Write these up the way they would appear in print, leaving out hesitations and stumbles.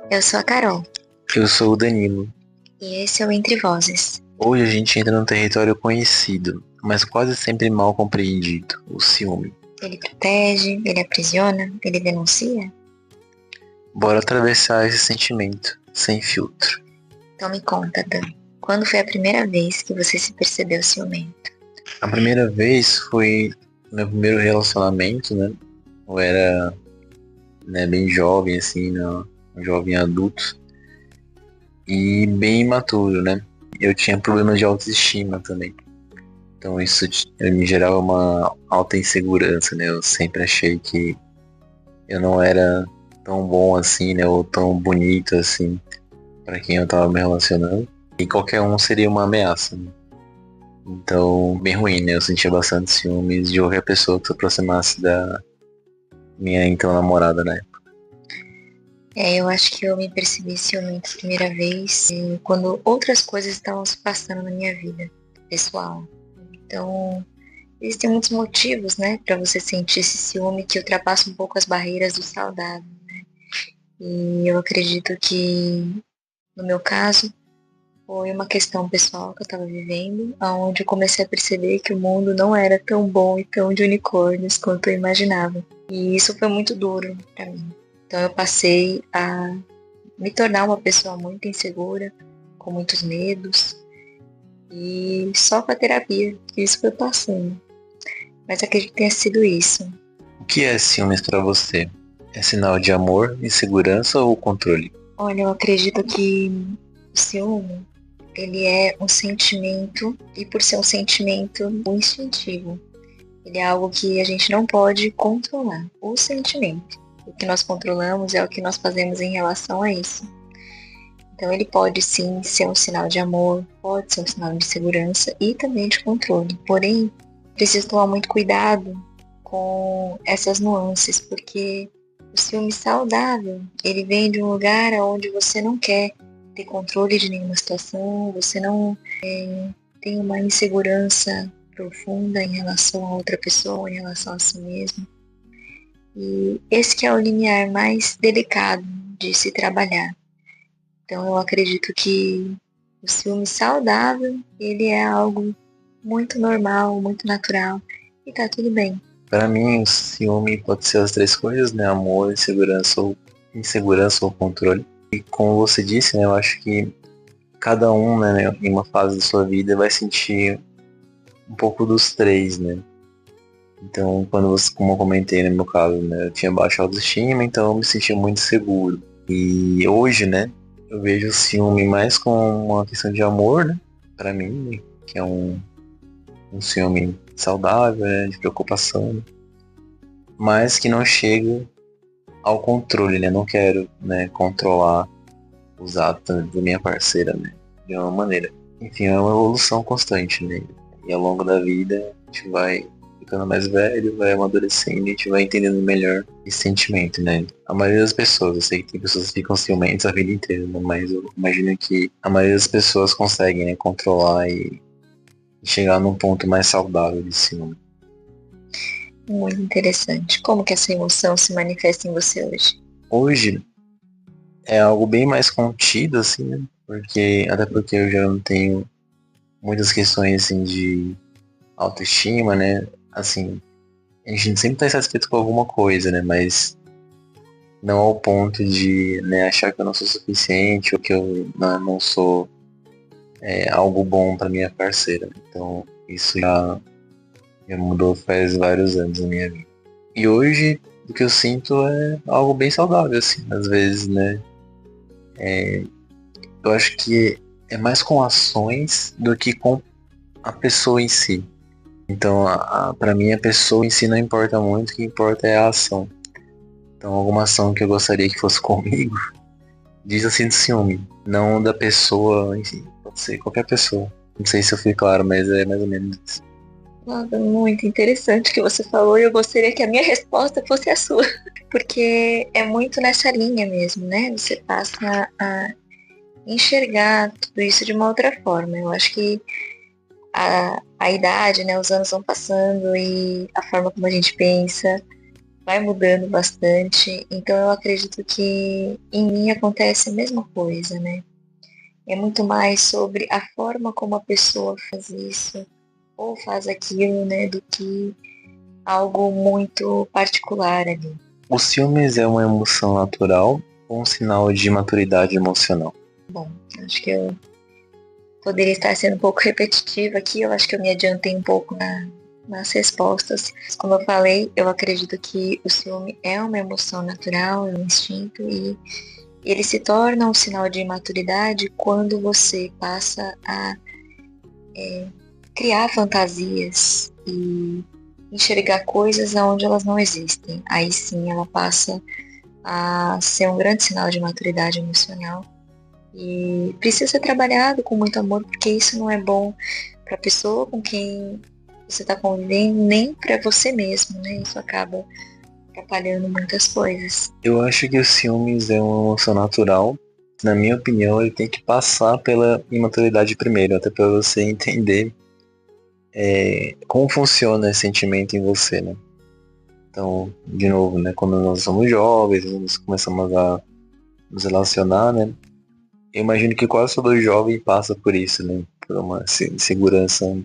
Eu sou a Carol Eu sou o Danilo. e esse é o Entre Vozes. Hoje a gente entra num território conhecido, mas quase sempre mal compreendido, o ciúme. Ele protege, ele aprisiona, ele denuncia? Bora atravessar esse sentimento, sem filtro. Então me conta, Dan, quando foi a primeira vez que você se percebeu ciumento? A primeira vez foi no meu primeiro relacionamento, né? Eu era bem jovem, assim, um jovem adulto. E bem imaturo, né? Eu tinha problemas de autoestima também. Então isso me gerava uma alta insegurança, né? Eu sempre achei que eu não era tão bom assim, né? Ou tão bonito assim para quem eu tava me relacionando. E qualquer um seria uma ameaça, né? Então, bem ruim, né? Eu sentia bastante ciúmes de qualquer pessoa que se aproximasse da minha então namorada, né? Eu acho que eu me percebi ciumento a primeira vez quando outras coisas estavam se passando na minha vida pessoal. Então, existem muitos motivos, né, para você sentir esse ciúme que ultrapassa um pouco as barreiras do saudável. E eu acredito que, no meu caso, foi uma questão pessoal que eu estava vivendo, onde eu comecei a perceber que o mundo não era tão bom e tão de unicórnios quanto eu imaginava. E isso foi muito duro para mim. Então eu passei a me tornar uma pessoa muito insegura, com muitos medos, e só com a terapia que isso foi passando. Mas acredito que tenha sido isso. O que é ciúmes para você? É sinal de amor, insegurança ou controle? Olha, eu acredito que o ciúme, ele é um sentimento, e por ser um sentimento instintivo, ele é algo que a gente não pode controlar, o sentimento. O que nós controlamos é o que nós fazemos em relação a isso. Então ele pode sim ser um sinal de amor, pode ser um sinal de segurança e também de controle. Porém, preciso tomar muito cuidado com essas nuances, porque o ciúme saudável, ele vem de um lugar onde você não quer ter controle de nenhuma situação, você não tem uma insegurança profunda em relação a outra pessoa, em relação a si mesmo. E esse que é o limiar mais delicado de se trabalhar. Então eu acredito que o ciúme saudável, ele é algo muito normal, muito natural e tá tudo bem. Para mim, o ciúme pode ser as três coisas, né? Amor, insegurança ou controle. E como você disse, né? Eu acho que cada um, né, em uma fase da sua vida vai sentir um pouco dos três, né? Então, como eu comentei no meu caso, né? Eu tinha baixa autoestima, então eu me sentia muito seguro. E hoje, né? Eu vejo o ciúme mais como uma questão de amor, né? Pra mim, né, que é um ciúme saudável, né? De preocupação, né? Mas que não chega ao controle, né? Não quero, né, controlar os atos da minha parceira, né? De uma maneira. Enfim, é uma evolução constante, né? E ao longo da vida a gente vai ficando mais velho, vai amadurecendo e a gente vai entendendo melhor esse sentimento, né? A maioria das pessoas, eu sei que tem pessoas que ficam ciumentas a vida inteira, né? Mas eu imagino que a maioria das pessoas conseguem, né, controlar e chegar num ponto mais saudável de ciúme. Muito interessante. Como que essa emoção se manifesta em você hoje? Hoje é algo bem mais contido, assim, né? Até porque eu já não tenho muitas questões, assim, de autoestima, né? Assim, a gente sempre tá insatisfeito com alguma coisa, né? Mas não ao ponto de, né, achar que eu não sou suficiente ou que eu não sou algo bom para minha parceira. Então, isso já mudou faz vários anos na minha vida. E hoje, o que eu sinto é algo bem saudável, assim. Às vezes, né? Eu acho que é mais com ações do que com a pessoa em si. Então, para mim, a pessoa em si não importa muito, o que importa é a ação. Então, alguma ação que eu gostaria que fosse comigo, diz assim de ciúme, não da pessoa em si, pode ser qualquer pessoa. Não sei se eu fui claro, mas é mais ou menos isso. Nada muito interessante que você falou e eu gostaria que a minha resposta fosse a sua. Porque é muito nessa linha mesmo, né? Você passa a enxergar tudo isso de uma outra forma. Eu acho que a idade, né, os anos vão passando e a forma como a gente pensa vai mudando bastante. Então eu acredito que em mim acontece a mesma coisa, né? É muito mais sobre a forma como a pessoa faz isso ou faz aquilo, né, do que algo muito particular ali. O ciúmes é uma emoção natural ou um sinal de maturidade emocional? Bom, acho que eu poderia estar sendo um pouco repetitiva aqui, eu acho que eu me adiantei um pouco nas respostas. Como eu falei, eu acredito que o ciúme é uma emoção natural, é um instinto e ele se torna um sinal de imaturidade quando você passa a criar fantasias e enxergar coisas onde elas não existem. Aí sim ela passa a ser um grande sinal de maturidade emocional. E precisa ser trabalhado com muito amor, porque isso não é bom para a pessoa com quem você está convivendo, nem para você mesmo, né? Isso acaba atrapalhando muitas coisas. Eu acho que o ciúmes é uma emoção natural. Na minha opinião, ele tem que passar pela imaturidade primeiro, até para você entender como funciona esse sentimento em você, né? Então, de novo, né? Quando nós somos jovens, nós começamos a nos relacionar, né? Eu imagino que quase todo jovem passa por isso, né? Por uma segurança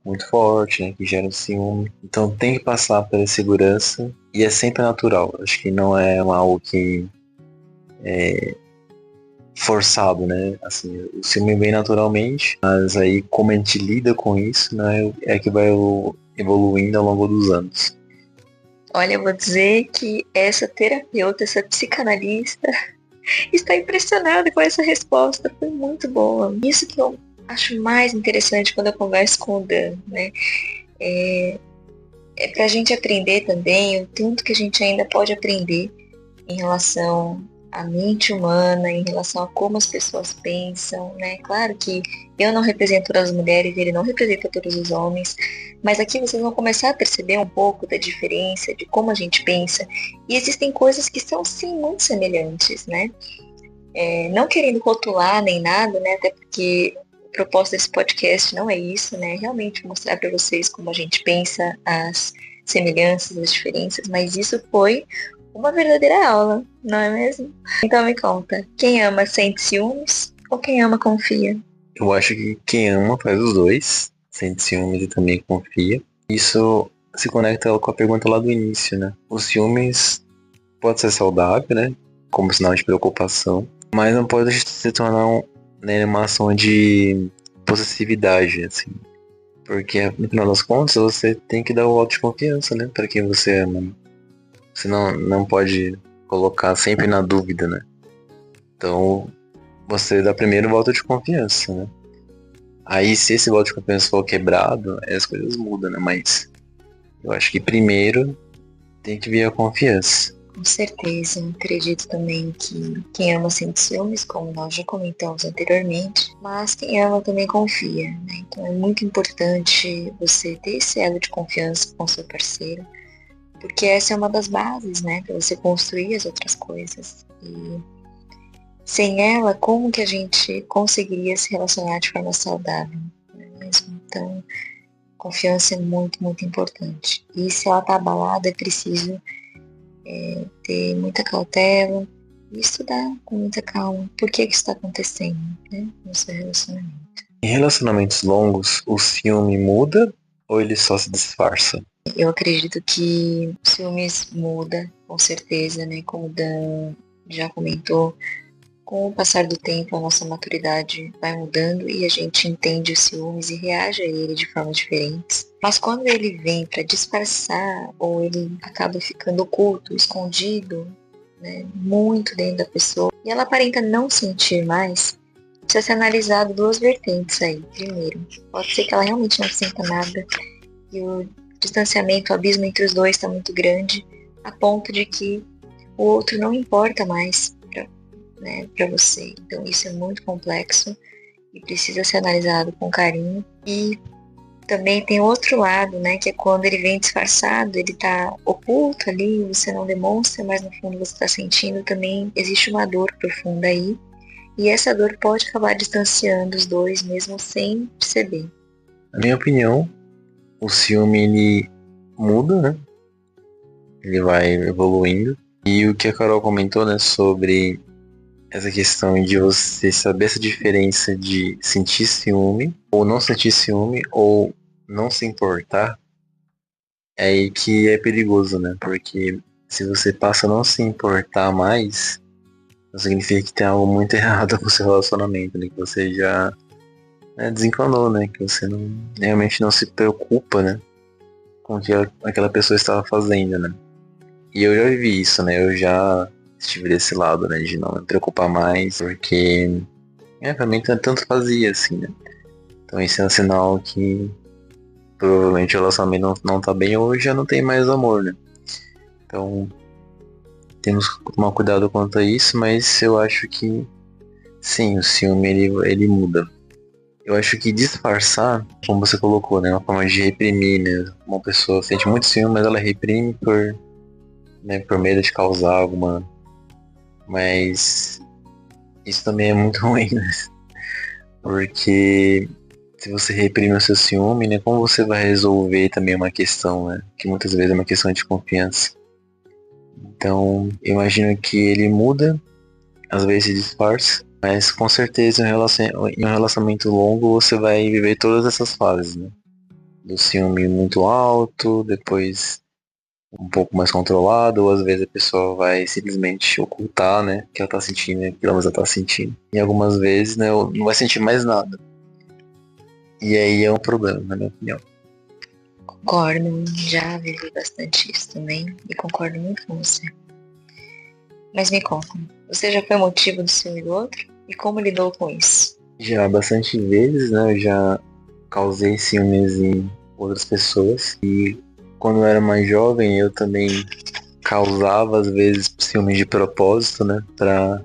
muito forte, né? Que gera um ciúme. Então tem que passar pela segurança e é sempre natural. Acho que não é algo que forçado, né? Assim, o ciúme vem naturalmente, mas aí como a gente lida com isso, né? É que vai evoluindo ao longo dos anos. Olha, eu vou dizer que essa terapeuta, essa psicanalista, está impressionada com essa resposta. Foi muito boa. Isso que eu acho mais interessante quando eu converso com o Dan, né? É pra gente aprender também o tanto que a gente ainda pode aprender em relação à mente humana, em relação a como as pessoas pensam, né? Claro que eu não represento todas as mulheres, ele não representa todos os homens, mas aqui vocês vão começar a perceber um pouco da diferença, de como a gente pensa, e existem coisas que são sim muito semelhantes, né? Não querendo rotular nem nada, né? Até porque o propósito desse podcast não é isso, né? É realmente mostrar para vocês como a gente pensa, as semelhanças, as diferenças, mas isso foi uma verdadeira aula, não é mesmo? Então me conta, quem ama sente ciúmes ou quem ama confia? Eu acho que quem ama faz os dois, sente ciúmes e também confia. Isso se conecta com a pergunta lá do início, né? Os ciúmes pode ser saudável, né? Como sinal de preocupação, mas não pode se tornar né, uma ação de possessividade, assim. Porque no final das contas você tem que dar o voto de confiança, né? Para quem você ama. Você não pode colocar sempre na dúvida, né? Então você dá primeiro o voto de confiança, né? Aí se esse voto de confiança for quebrado, aí as coisas mudam, né? Mas eu acho que primeiro tem que vir a confiança. Com certeza, eu acredito também que quem ama sente ciúmes, como nós já comentamos anteriormente, mas quem ama também confia, né? Então é muito importante você ter esse elo de confiança com seu parceiro, porque essa é uma das bases, né, para você construir as outras coisas. E sem ela, como que a gente conseguiria se relacionar de forma saudável, não é mesmo? Então, confiança é muito, muito importante. E se ela tá abalada, é preciso ter muita cautela e estudar com muita calma por que isso está acontecendo, né, no seu relacionamento. Em relacionamentos longos, o ciúme muda ou ele só se disfarça? Eu acredito que o ciúmes muda, com certeza, né, como o Dan já comentou. Com o passar do tempo, a nossa maturidade vai mudando e a gente entende os ciúmes e reage a ele de formas diferentes. Mas quando ele vem para disfarçar ou ele acaba ficando oculto, escondido, né, muito dentro da pessoa, e ela aparenta não sentir mais, precisa ser analisado duas vertentes aí. Primeiro, pode ser que ela realmente não sinta nada e o distanciamento, o abismo entre os dois está muito grande, a ponto de que o outro não importa mais, né, para você. Então isso é muito complexo e precisa ser analisado com carinho. E também tem outro lado, né, que é quando ele vem disfarçado, ele tá oculto ali, você não demonstra, mas no fundo você está sentindo também, existe uma dor profunda aí. E essa dor pode acabar distanciando os dois, mesmo sem perceber. Na minha opinião, o ciúme ele muda, né? ele vai evoluindo. E o que a Carol comentou, né, sobre essa questão de você saber essa diferença de sentir ciúme, ou não sentir ciúme, ou não se importar, é aí que é perigoso, né? Porque se você passa a não se importar mais, não significa que tem algo muito errado com o seu relacionamento, né? Que você já desencanou, né? Que você realmente não se preocupa, né? Com o que aquela pessoa estava fazendo, né? E eu já vivi isso, né? Eu já estive desse lado, né? De não me preocupar mais, porque pra mim tanto fazia, assim, né? Então isso é um sinal que provavelmente o relacionamento não tá bem ou já não tem mais amor, né? Então temos que tomar cuidado quanto a isso, mas eu acho que sim, o ciúme ele muda. Eu acho que disfarçar, como você colocou, né? Uma forma de reprimir, né? Uma pessoa sente muito ciúme, mas ela reprime por medo de causar alguma. Mas isso também é muito ruim, né? Porque se você reprime o seu ciúme, né? Como você vai resolver também uma questão, né? Que muitas vezes é uma questão de confiança. Então, eu imagino que ele muda, às vezes se disfarça, mas com certeza em um relacionamento longo você vai viver todas essas fases, né? Do ciúme muito alto, depois um pouco mais controlado, ou às vezes a pessoa vai simplesmente ocultar, né? Que ela tá sentindo, né, aquilo que ela tá sentindo. E algumas vezes, né, não vai sentir mais nada. E aí é um problema, na minha opinião. Concordo, já vivi bastante isso também e concordo muito com você. Mas me conta, você já foi motivo do ciúme do outro? E como lidou com isso? Já bastante vezes, né, eu já causei ciúmes em outras pessoas. E quando eu era mais jovem, eu também causava, às vezes, ciúmes de propósito, né, pra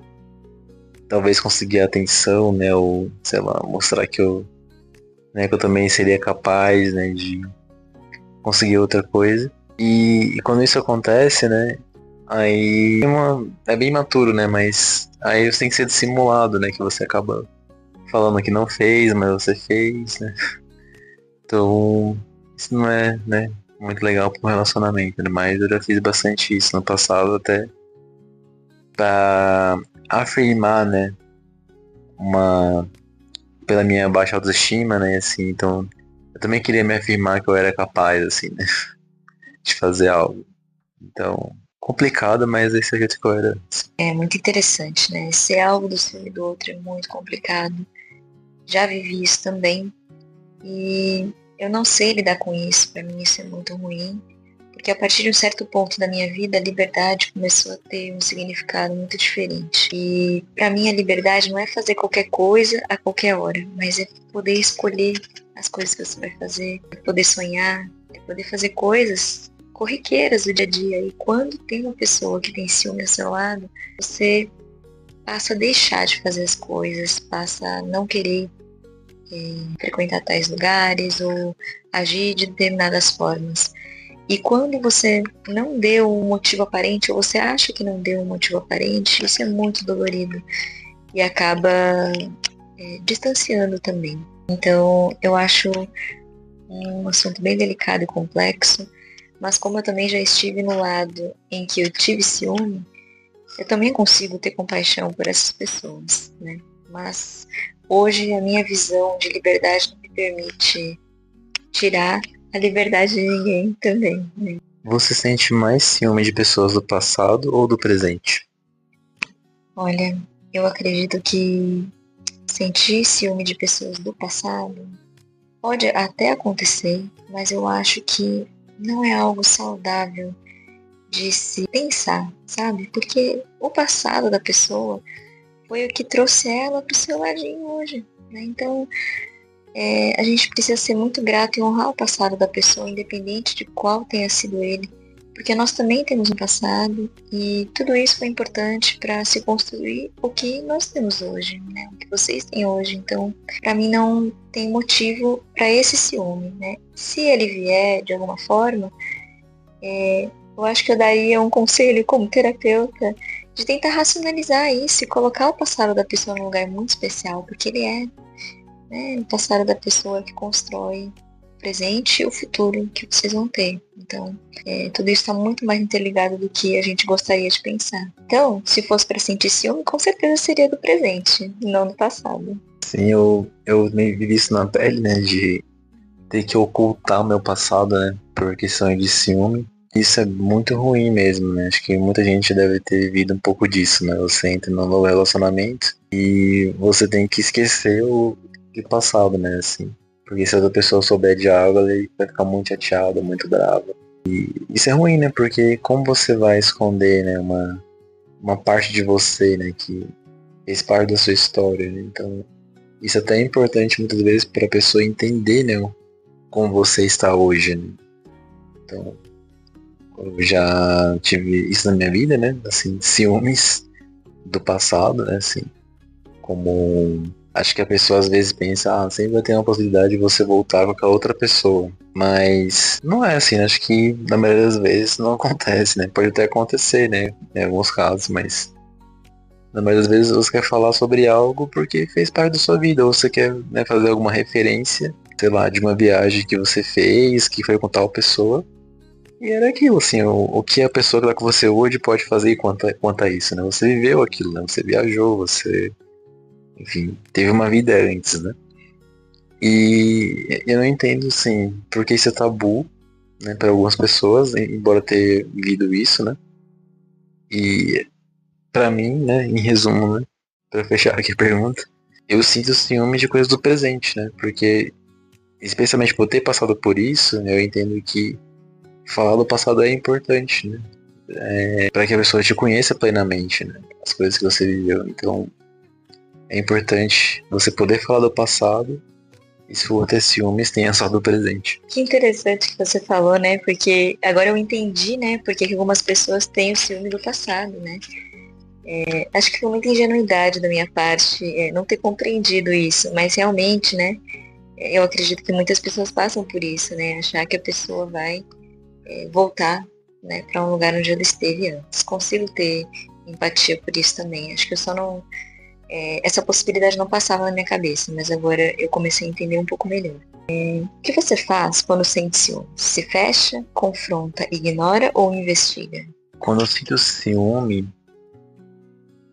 talvez conseguir a atenção, né, ou, sei lá, mostrar que eu também seria capaz, né, de conseguir outra coisa. E quando isso acontece, né, aí é bem maturo, né, mas aí você tem que ser dissimulado, né, que você acaba falando que não fez, mas você fez, né. Então, isso não é, né, muito legal para um relacionamento, né, mas eu já fiz bastante isso no passado até pra afirmar, né, pela minha baixa autoestima, né, assim, então eu também queria me afirmar que eu era capaz, assim, né, de fazer algo. Então, complicado, mas esse é o jeito que eu era. É muito interessante, né? Ser alvo do ciúme do outro é muito complicado. Já vivi isso também. E eu não sei lidar com isso. Pra mim isso é muito ruim. Porque a partir de um certo ponto da minha vida, a liberdade começou a ter um significado muito diferente. E pra mim a liberdade não é fazer qualquer coisa a qualquer hora, mas é poder escolher as coisas que você vai fazer, é poder sonhar, é poder fazer coisas corriqueiras do dia a dia. E quando tem uma pessoa que tem ciúme ao seu lado, você passa a deixar de fazer as coisas, passa a não querer frequentar tais lugares ou agir de determinadas formas. E quando você não deu um motivo aparente, ou você acha que não deu um motivo aparente, isso é muito dolorido e acaba distanciando também. Então, eu acho um assunto bem delicado e complexo, mas como eu também já estive no lado em que eu tive ciúme, eu também consigo ter compaixão por essas pessoas, né? Mas hoje a minha visão de liberdade não me permite tirar a liberdade de ninguém também, né? Você sente mais ciúme de pessoas do passado ou do presente? Olha, eu acredito que sentir ciúme de pessoas do passado pode até acontecer, mas eu acho que não é algo saudável de se pensar, sabe? Porque o passado da pessoa foi o que trouxe ela pro seu ladinho hoje, né? Então, a gente precisa ser muito grato e honrar o passado da pessoa, independente de qual tenha sido ele. Porque nós também temos um passado e tudo isso foi importante para se construir o que nós temos hoje, né? O que vocês têm hoje. Então, para mim não tem motivo para esse ciúme, né? Se ele vier de alguma forma, eu acho que eu daria um conselho como terapeuta de tentar racionalizar isso e colocar o passado da pessoa num lugar muito especial, porque ele é, né, o passado da pessoa que constrói presente e o futuro que vocês vão ter. Então, tudo isso está muito mais interligado do que a gente gostaria de pensar. Então, se fosse para sentir ciúme, com certeza seria do presente, não do passado. Sim, eu meio vivi isso na pele, né? De ter que ocultar o meu passado, né? Por questão de ciúme. Isso é muito ruim mesmo, né? Acho que muita gente deve ter vivido um pouco disso, né? Você entra num novo relacionamento e você tem que esquecer o passado, né? Assim. Porque se a outra pessoa souber de algo, ela vai ficar muito chateada, muito brava. E isso é ruim, né? Porque como você vai esconder, né? Uma parte de você, né? Que fez parte da sua história, né? Então, isso até é importante muitas vezes para a pessoa entender, né? Como você está hoje, né? Então, eu já tive isso na minha vida, né? Assim, ciúmes do passado, né? Assim, como acho que a pessoa às vezes pensa, sempre vai ter uma possibilidade de você voltar com aquela outra pessoa. Mas não é assim, acho que na maioria das vezes não acontece, né? Pode até acontecer, né? Em alguns casos, mas na maioria das vezes você quer falar sobre algo porque fez parte da sua vida, ou você quer, né, fazer alguma referência, sei lá, de uma viagem que você fez, que foi com tal pessoa. E era aquilo, assim, o que a pessoa que tá com você hoje pode fazer quanto a isso, né? Você viveu aquilo, né? Você viajou, você, enfim, teve uma vida antes, né? E eu não entendo, assim, por que isso é tabu, né, para algumas pessoas, embora ter vivido isso, né? E pra mim, né, em resumo, né, pra fechar aqui a pergunta, eu sinto ciúme de coisas do presente, né? Porque, especialmente por ter passado por isso, né, eu entendo que falar do passado é importante, né? Para que a pessoa te conheça plenamente, né? As coisas que você viveu. Então, é importante você poder falar do passado e, se for ter ciúmes, tenha só do presente. Que interessante que você falou, né? Porque agora eu entendi, né? Porque que algumas pessoas têm o ciúme do passado, né? Acho que foi muita ingenuidade da minha parte não ter compreendido isso, mas realmente, né? Eu acredito que muitas pessoas passam por isso, né? Achar que a pessoa vai voltar, né, para um lugar onde ela esteve antes. Consigo ter empatia por isso também. Acho que eu só não. Essa possibilidade não passava na minha cabeça, mas agora eu comecei a entender um pouco melhor. O que você faz quando sente ciúme? Se fecha, confronta, ignora ou investiga? Quando eu sinto ciúme,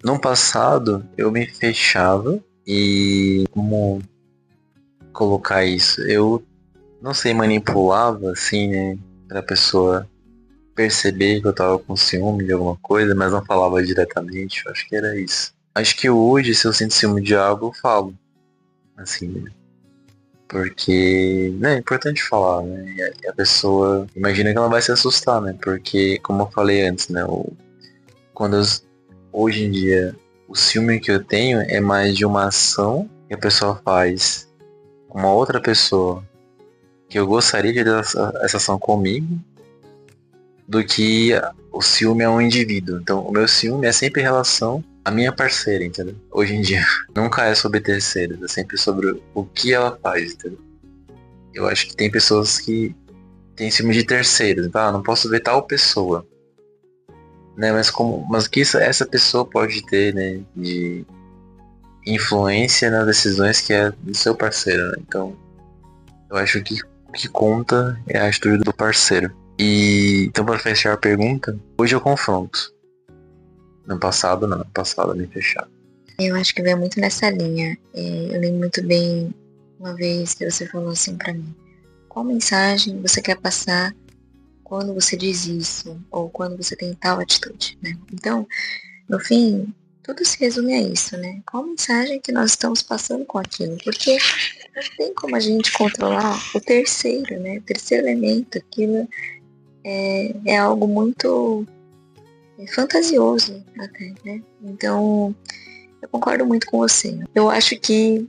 no passado eu me fechava e, como colocar isso, eu não sei, manipulava assim, né, pra pessoa perceber que eu tava com ciúme de alguma coisa, mas não falava diretamente. Eu acho que era isso. Acho que hoje, se eu sinto ciúme de algo, eu falo. Assim, né? Porque, né, é importante falar, né? E a pessoa imagina que ela vai se assustar, né? Porque, como eu falei antes, né? Quando hoje em dia, o ciúme que eu tenho é mais de uma ação que a pessoa faz com uma outra pessoa que eu gostaria de ter essa ação comigo, do que o ciúme a um indivíduo. Então, o meu ciúme é sempre em relação à minha parceira, entendeu? Hoje em dia, nunca é sobre terceiros, é sempre sobre o que ela faz, entendeu? Eu acho que tem pessoas que têm ciúme de terceiros, então, não posso ver tal pessoa, né? Mas o que essa pessoa pode ter, né, de influência nas decisões que é do seu parceiro, né? Então, eu acho que o que conta é a atitude do parceiro. E então, para fechar a pergunta, hoje eu confronto. No passado não, no passado eu me fechava. Eu acho que vai muito nessa linha. Eu lembro muito bem uma vez que você falou assim pra mim: qual mensagem você quer passar quando você diz isso? Ou quando você tem tal atitude, né? Então, no fim, tudo se resume a isso, né? Qual mensagem que nós estamos passando com aquilo? Porque não tem como a gente controlar o terceiro, né? O terceiro elemento. Aquilo é algo muito fantasioso até, né? Então, eu concordo muito com você. Eu acho que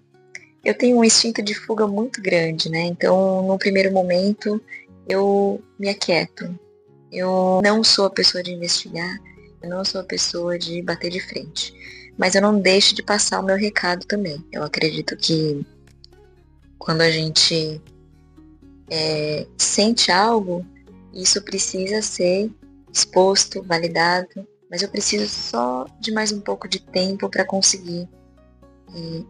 eu tenho um instinto de fuga muito grande, né? Então, no primeiro momento, eu me aquieto. Eu não sou a pessoa de investigar, eu não sou a pessoa de bater de frente. Mas eu não deixo de passar o meu recado também. Eu acredito que quando a gente sente algo, isso precisa ser exposto, validado, mas eu preciso só de mais um pouco de tempo para conseguir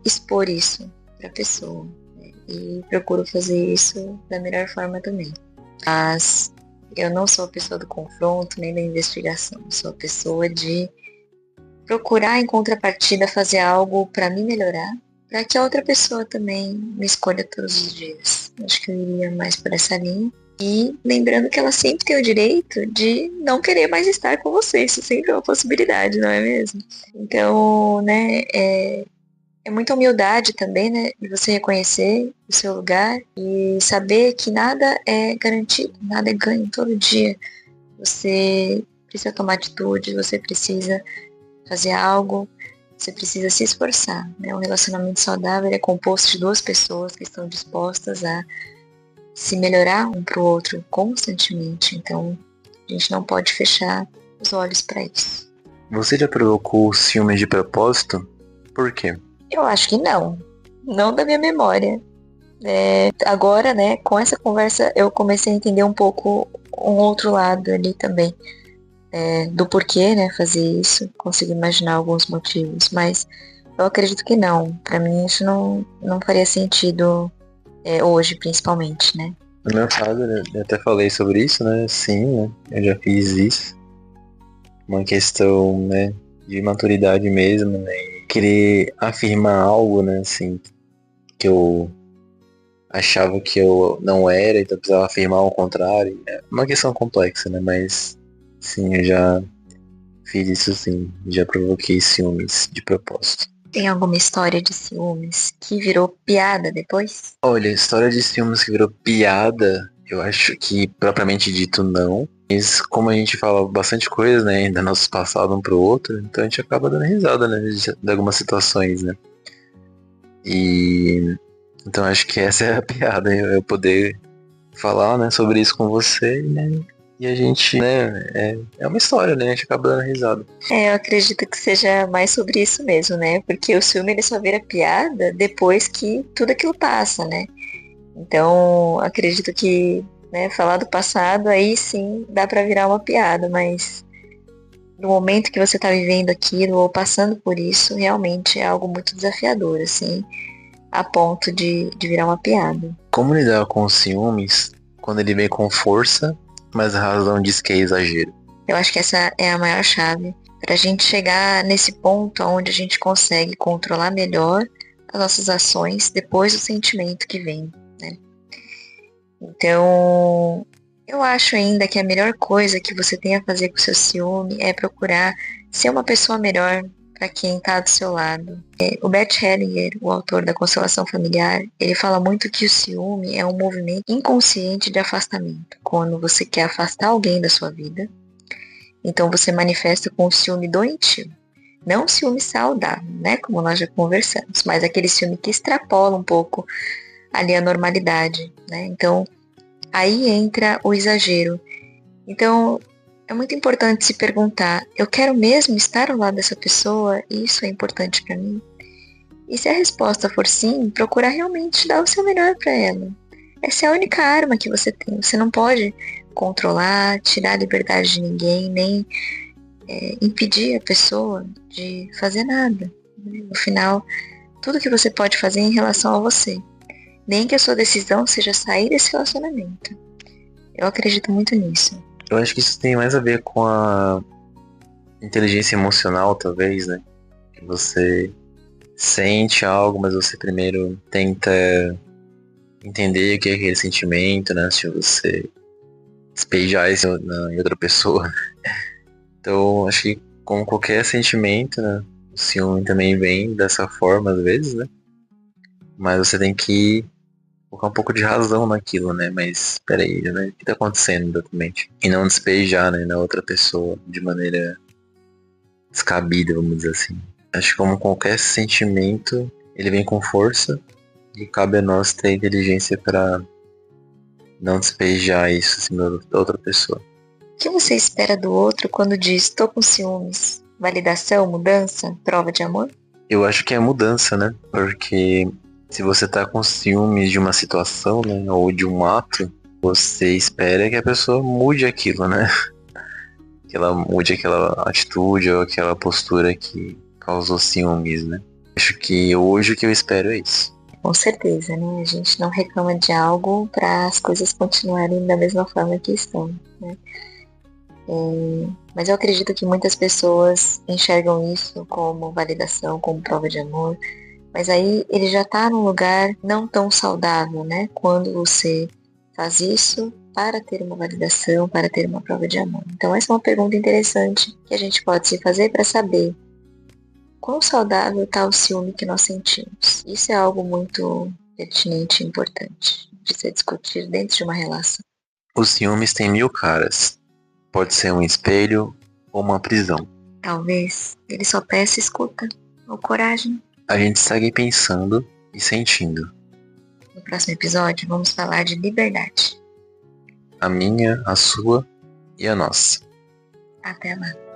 expor isso para a pessoa. e procuro fazer isso da melhor forma também. Mas eu não sou a pessoa do confronto nem da investigação. Eu sou a pessoa de procurar em contrapartida fazer algo para me melhorar, para que a outra pessoa também me escolha todos os dias. Acho que eu iria mais por essa linha. E lembrando que ela sempre tem o direito de não querer mais estar com você. Isso sempre é uma possibilidade, não é mesmo? Então, né, é muita humildade também, né, de você reconhecer o seu lugar e saber que nada é garantido, nada é ganho todo dia. Você precisa tomar atitude, você precisa fazer algo, você precisa se esforçar, né? Um relacionamento saudável é composto de duas pessoas que estão dispostas a se melhorar um pro outro constantemente. Então, a gente não pode fechar os olhos para isso. Você já provocou ciúmes de propósito? Por quê? Eu acho que não. Não da minha memória. Agora, né, com essa conversa, eu comecei a entender um pouco um outro lado ali também. Do porquê, né, fazer isso. Consigo imaginar alguns motivos. Mas eu acredito que não. Pra mim, isso não faria sentido hoje, principalmente, né? No meu caso, eu até falei sobre isso, né? Sim, né? Eu já fiz isso. Uma questão, né, de maturidade mesmo, né? E querer afirmar algo, né, assim, que eu achava que eu não era, então eu precisava afirmar o contrário. É uma questão complexa, né? Mas sim, eu já fiz isso sim. Já provoquei ciúmes de propósito. Tem alguma história de ciúmes que virou piada depois? Olha, história de ciúmes que virou piada, eu acho que propriamente dito não. Mas como a gente fala bastante coisa, né, ainda nosso passado um pro outro, então a gente acaba dando risada, né, de algumas situações, né. E então acho que essa é a piada, eu poder falar, né, sobre isso com você, né, e a gente, né, é uma história, né, a gente acaba dando risada. Eu acredito que seja mais sobre isso mesmo, né? Porque o ciúme ele só vira piada depois que tudo aquilo passa, né? Então, acredito que, né, falar do passado aí sim dá pra virar uma piada, mas no momento que você tá vivendo aquilo ou passando por isso, realmente é algo muito desafiador, assim, a ponto de virar uma piada. Como lidar com os ciúmes quando ele vem com força, mas a razão diz que é exagero? Eu acho que essa é a maior chave para a gente chegar nesse ponto onde a gente consegue controlar melhor as nossas ações depois do sentimento que vem, né? Então, eu acho ainda que a melhor coisa que você tem a fazer com o seu ciúme é procurar ser uma pessoa melhor para quem está do seu lado. O Bert Hellinger, o autor da Constelação Familiar, ele fala muito que o ciúme é um movimento inconsciente de afastamento. Quando você quer afastar alguém da sua vida, então você manifesta com o ciúme doentio. Não o ciúme saudável, né? Como nós já conversamos, mas aquele ciúme que extrapola um pouco ali a normalidade, né? Então, aí entra o exagero. Então, é muito importante se perguntar, eu quero mesmo estar ao lado dessa pessoa? Isso é importante para mim? E se a resposta for sim, procurar realmente dar o seu melhor para ela. Essa é a única arma que você tem. Você não pode controlar, tirar a liberdade de ninguém, nem impedir a pessoa de fazer nada. No final, tudo que você pode fazer é em relação a você. Nem que a sua decisão seja sair desse relacionamento. Eu acredito muito nisso. Eu acho que isso tem mais a ver com a inteligência emocional, talvez, né? Que você sente algo, mas você primeiro tenta entender o que é aquele sentimento, né? Se você despejar isso em outra pessoa. Então, acho que como qualquer sentimento, né? O ciúme também vem dessa forma, às vezes, né? Mas você tem que colocar um pouco de razão naquilo, né? Mas, peraí, né? O que tá acontecendo exatamente? E não despejar, né? Na outra pessoa de maneira descabida, vamos dizer assim. Acho que como qualquer sentimento, ele vem com força e cabe a nós ter inteligência para não despejar isso assim, da outra pessoa. O que você espera do outro quando diz tô com ciúmes? Validação, mudança, prova de amor? Eu acho que é mudança, né? Porque se você tá com ciúmes de uma situação, né? Ou de um ato, você espera que a pessoa mude aquilo, né? Que ela mude aquela atitude ou aquela postura que causou ciúmes, né? Acho que hoje o que eu espero é isso. Com certeza, né? A gente não reclama de algo para as coisas continuarem da mesma forma que estão, né? Mas eu acredito que muitas pessoas enxergam isso como validação, como prova de amor. Mas aí ele já está num lugar não tão saudável, né? Quando você faz isso para ter uma validação, para ter uma prova de amor. Então essa é uma pergunta interessante que a gente pode se fazer para saber quão saudável está o ciúme que nós sentimos. Isso é algo muito pertinente e importante de se discutir dentro de uma relação. Os ciúmes têm 1000 caras. Pode ser um espelho ou uma prisão. Talvez ele só peça escuta ou coragem. A gente segue pensando e sentindo. No próximo episódio vamos falar de liberdade. A minha, a sua e a nossa. Até lá.